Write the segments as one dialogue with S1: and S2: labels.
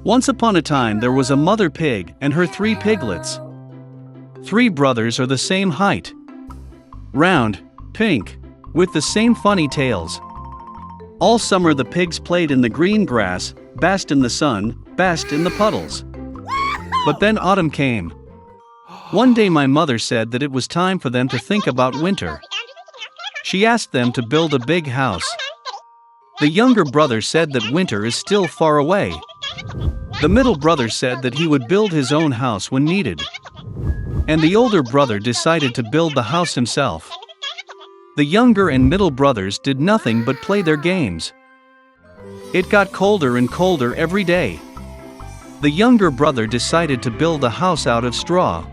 S1: Once upon a time there was a mother pig and her 3 piglets. 3 brothers are the same height. Round, pink, with the same funny tails. All summer the pigs played in the green grass, basked in the sun, basked in the puddles. But then autumn came. One day my mother said that it was time for them to think about winter. She asked them to build a big house. The younger brother said that winter is still far away. The middle brother said that he would build his own house when needed. And the older brother decided to build the house himself. The younger and middle brothers did nothing but play their games. It got colder and colder every day. The younger brother decided to build a house out of straw.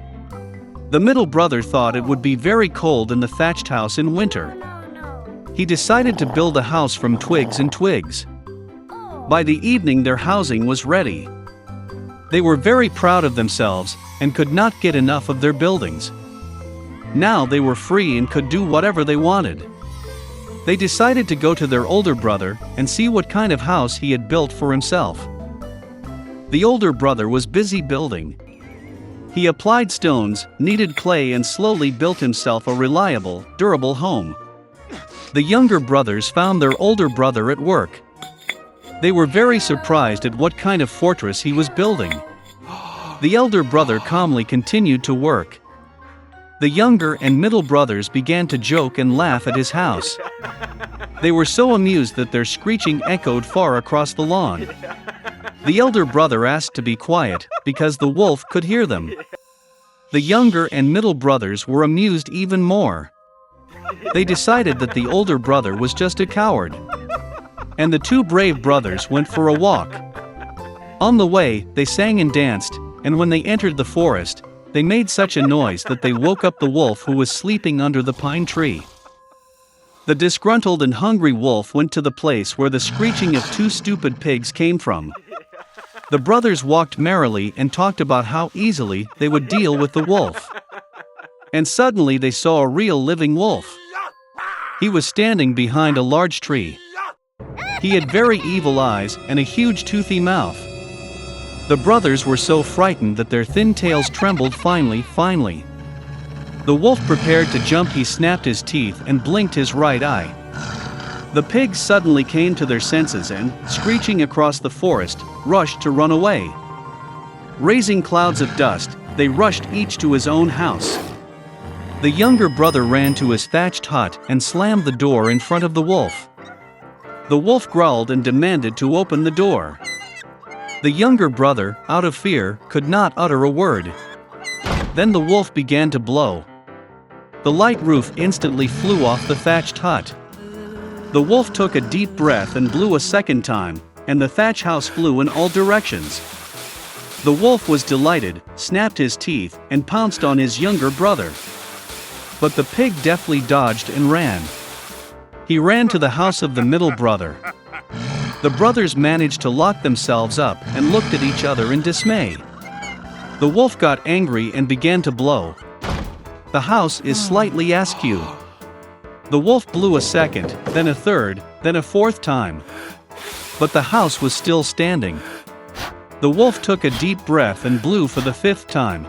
S1: The middle brother thought it would be very cold in the thatched house in winter. He decided to build a house from twigs and twigs. By the evening their housing was ready. They were very proud of themselves and could not get enough of their buildings. Now they were free and could do whatever they wanted. They decided to go to their older brother and see what kind of house he had built for himself. The older brother was busy building. He applied stones, kneaded clay and slowly built himself a reliable, durable home. The younger brothers found their older brother at work. They were very surprised at what kind of fortress he was building. The elder brother calmly continued to work. The younger and middle brothers began to joke and laugh at his house. They were so amused that their screeching echoed far across the lawn. The elder brother asked to be quiet, because the wolf could hear them. The younger and middle brothers were amused even more. They decided that the older brother was just a coward. And the 2 brave brothers went for a walk. On the way, they sang and danced, and when they entered the forest, they made such a noise that they woke up the wolf who was sleeping under the pine tree. The disgruntled and hungry wolf went to the place where the screeching of 2 stupid pigs came from. The brothers walked merrily and talked about how easily they would deal with the wolf. And suddenly they saw a real living wolf. He was standing behind a large tree. He had very evil eyes and a huge toothy mouth. The brothers were so frightened that their thin tails trembled finely. The wolf prepared to jump. He snapped his teeth and blinked his right eye. The pigs suddenly came to their senses and, screeching across the forest, rushed to run away. Raising clouds of dust, they rushed each to his own house. The younger brother ran to his thatched hut and slammed the door in front of the wolf. The wolf growled and demanded to open the door. The younger brother, out of fear, could not utter a word. Then the wolf began to blow. The light roof instantly flew off the thatched hut. The wolf took a deep breath and blew a second time, and the thatch house flew in all directions. The wolf was delighted, snapped his teeth, and pounced on his younger brother. But the pig deftly dodged and ran. He ran to the house of the middle brother. The brothers managed to lock themselves up and looked at each other in dismay. The wolf got angry and began to blow. The house is slightly askew. The wolf blew a second, then a third, then a fourth time. But the house was still standing. The wolf took a deep breath and blew for the 5th time.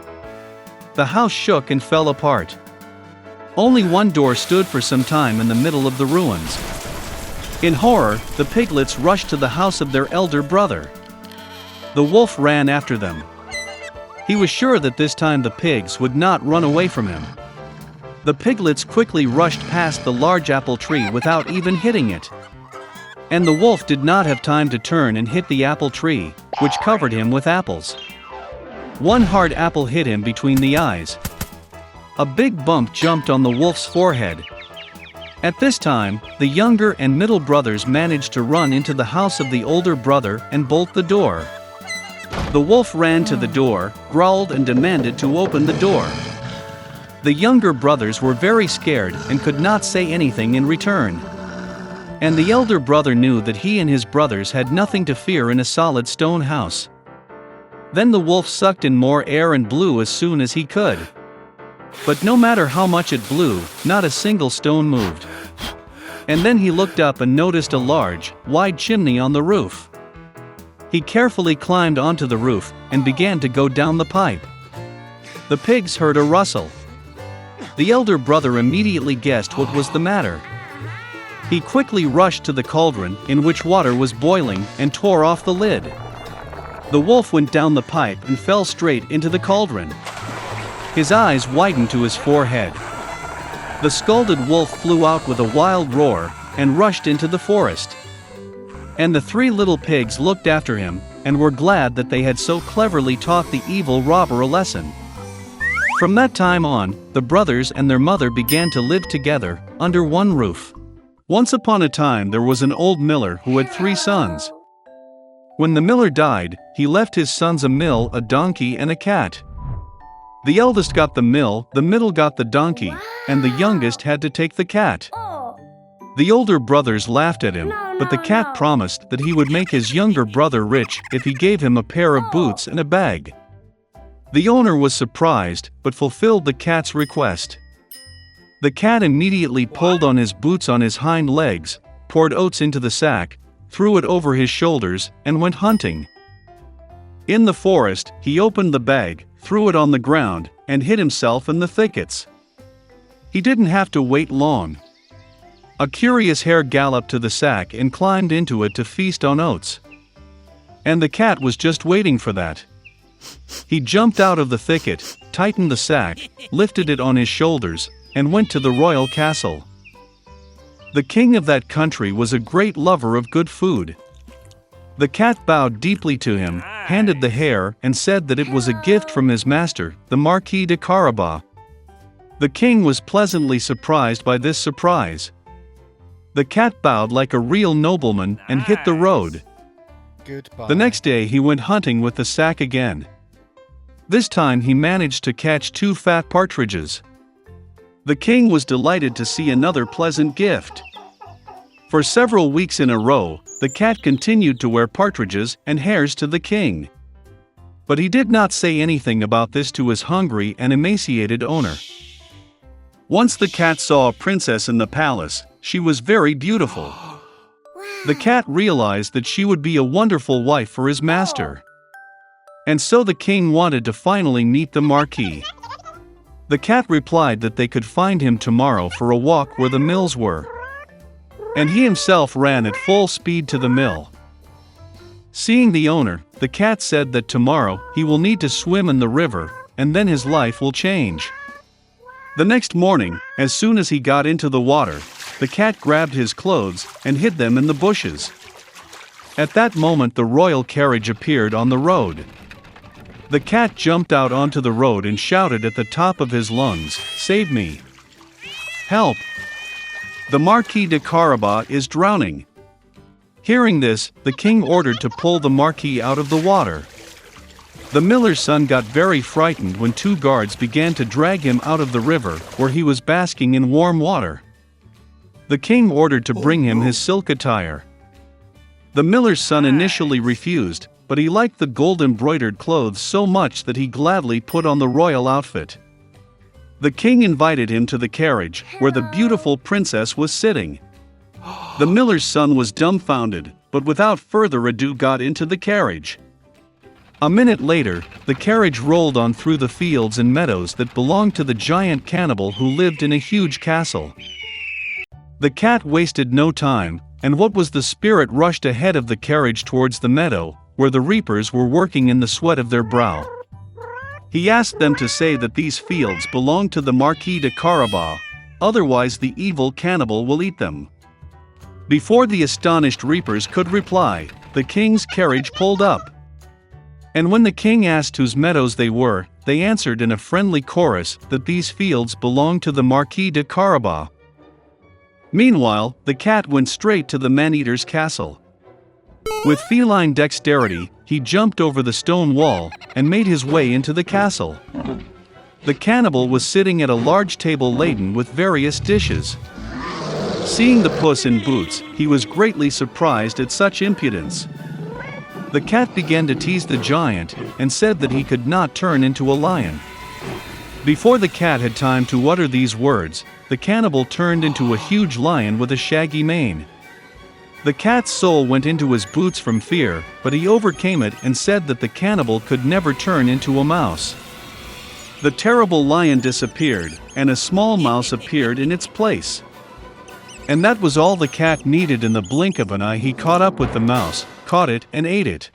S1: The house shook and fell apart. Only one door stood for some time in the middle of the ruins. In horror, the piglets rushed to the house of their elder brother. The wolf ran after them. He was sure that this time the pigs would not run away from him. The piglets quickly rushed past the large apple tree without even hitting it. And the wolf did not have time to turn and hit the apple tree, which covered him with apples. One hard apple hit him between the eyes. A big bump jumped on the wolf's forehead. At this time, the younger and middle brothers managed to run into the house of the older brother and bolt the door. The wolf ran to the door, growled and demanded to open the door. The younger brothers were very scared and could not say anything in return. And the elder brother knew that he and his brothers had nothing to fear in a solid stone house. Then the wolf sucked in more air and blew as soon as he could. But no matter how much it blew, not a single stone moved. And then he looked up and noticed a large, wide chimney on the roof. He carefully climbed onto the roof and began to go down the pipe. The pigs heard a rustle. The elder brother immediately guessed what was the matter. He quickly rushed to the cauldron in which water was boiling and tore off the lid. The wolf went down the pipe and fell straight into the cauldron. His eyes widened to his forehead. The scalded wolf flew out with a wild roar and rushed into the forest. And the three little pigs looked after him and were glad that they had so cleverly taught the evil robber a lesson. From that time on, the brothers and their mother began to live together under one roof. Once upon a time there was an old miller who had 3 sons. When the miller died, he left his sons a mill, a donkey, and a cat. The eldest got the mill, the middle got the donkey, and the youngest had to take the cat. The older brothers laughed at him, but the cat promised that he would make his younger brother rich if he gave him a pair of boots and a bag. The owner was surprised, but fulfilled the cat's request. The cat immediately pulled on his boots on his hind legs, poured oats into the sack, threw it over his shoulders, and went hunting. In the forest, he opened the bag, threw it on the ground, and hid himself in the thickets. He didn't have to wait long. A curious hare galloped to the sack and climbed into it to feast on oats. And the cat was just waiting for that. He jumped out of the thicket, tightened the sack, lifted it on his shoulders, and went to the royal castle. The king of that country was a great lover of good food. The cat bowed deeply to him, handed the hare, and said that it was a gift from his master, the Marquis de Carabas. The king was pleasantly surprised by this surprise. The cat bowed like a real nobleman and hit the road.
S2: Goodbye.
S1: The next day he went hunting with the sack again. This time he managed to catch 2 fat partridges. The king was delighted to see another pleasant gift. For several weeks in a row, the cat continued to wear partridges and hares to the king. But he did not say anything about this to his hungry and emaciated owner. Once the cat saw a princess in the palace. She was very beautiful. The cat realized that she would be a wonderful wife for his master. And so the king wanted to finally meet the Marquis. The cat replied that they could find him tomorrow for a walk where the mills were. And he himself ran at full speed to the mill. Seeing the owner, the cat said that tomorrow he will need to swim in the river, and then his life will change. The next morning, as soon as he got into the water, the cat grabbed his clothes and hid them in the bushes. At that moment the royal carriage appeared on the road. The cat jumped out onto the road and shouted at the top of his lungs, "Save me! Help! The Marquis de Carabas is drowning!" Hearing this, the king ordered to pull the Marquis out of the water. The miller's son got very frightened when 2 guards began to drag him out of the river where he was basking in warm water. The king ordered to bring him his silk attire. The miller's son initially refused, but he liked the gold-embroidered clothes so much that he gladly put on the royal outfit. The king invited him to the carriage, where the beautiful princess was sitting. The miller's son was dumbfounded, but without further ado got into the carriage. A minute later, the carriage rolled on through the fields and meadows that belonged to the giant cannibal who lived in a huge castle. The cat wasted no time, and what was the spirit rushed ahead of the carriage towards the meadow, where the reapers were working in the sweat of their brow. He asked them to say that these fields belonged to the Marquis de Carabas, otherwise the evil cannibal will eat them. Before the astonished reapers could reply, the king's carriage pulled up. And when the king asked whose meadows they were, they answered in a friendly chorus that these fields belonged to the Marquis de Carabas. Meanwhile, the cat went straight to the man-eater's castle. With feline dexterity, he jumped over the stone wall and made his way into the castle. The cannibal was sitting at a large table laden with various dishes. Seeing the Puss in Boots, he was greatly surprised at such impudence. The cat began to tease the giant and said that he could not turn into a lion. Before the cat had time to utter these words, the cannibal turned into a huge lion with a shaggy mane. The cat's soul went into his boots from fear, but he overcame it and said that the cannibal could never turn into a mouse. The terrible lion disappeared, and a small mouse appeared in its place. And that was all the cat needed. In the blink of an eye he caught up with the mouse, caught it and ate it.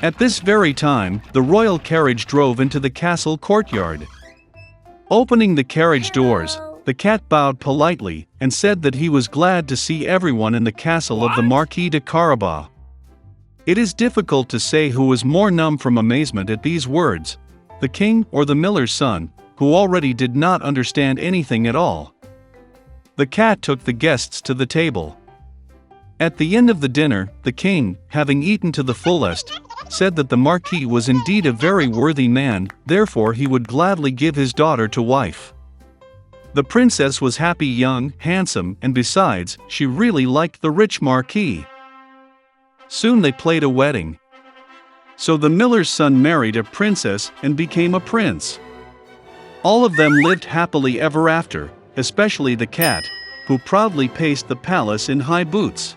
S1: At this very time, the royal carriage drove into the castle courtyard. Opening the carriage doors, the cat bowed politely and said that he was glad to see everyone in the castle of the Marquis de Carabas. It is difficult to say who was more numb from amazement at these words, the king or the miller's son, who already did not understand anything at all. The cat took the guests to the table. At the end of the dinner, the king, having eaten to the fullest, said that the Marquis was indeed a very worthy man, therefore he would gladly give his daughter to wife. The princess was happy, young, handsome, and besides, she really liked the rich Marquis. Soon they played a wedding. So the miller's son married a princess and became a prince. All of them lived happily ever after, especially the cat, who proudly paced the palace in high boots.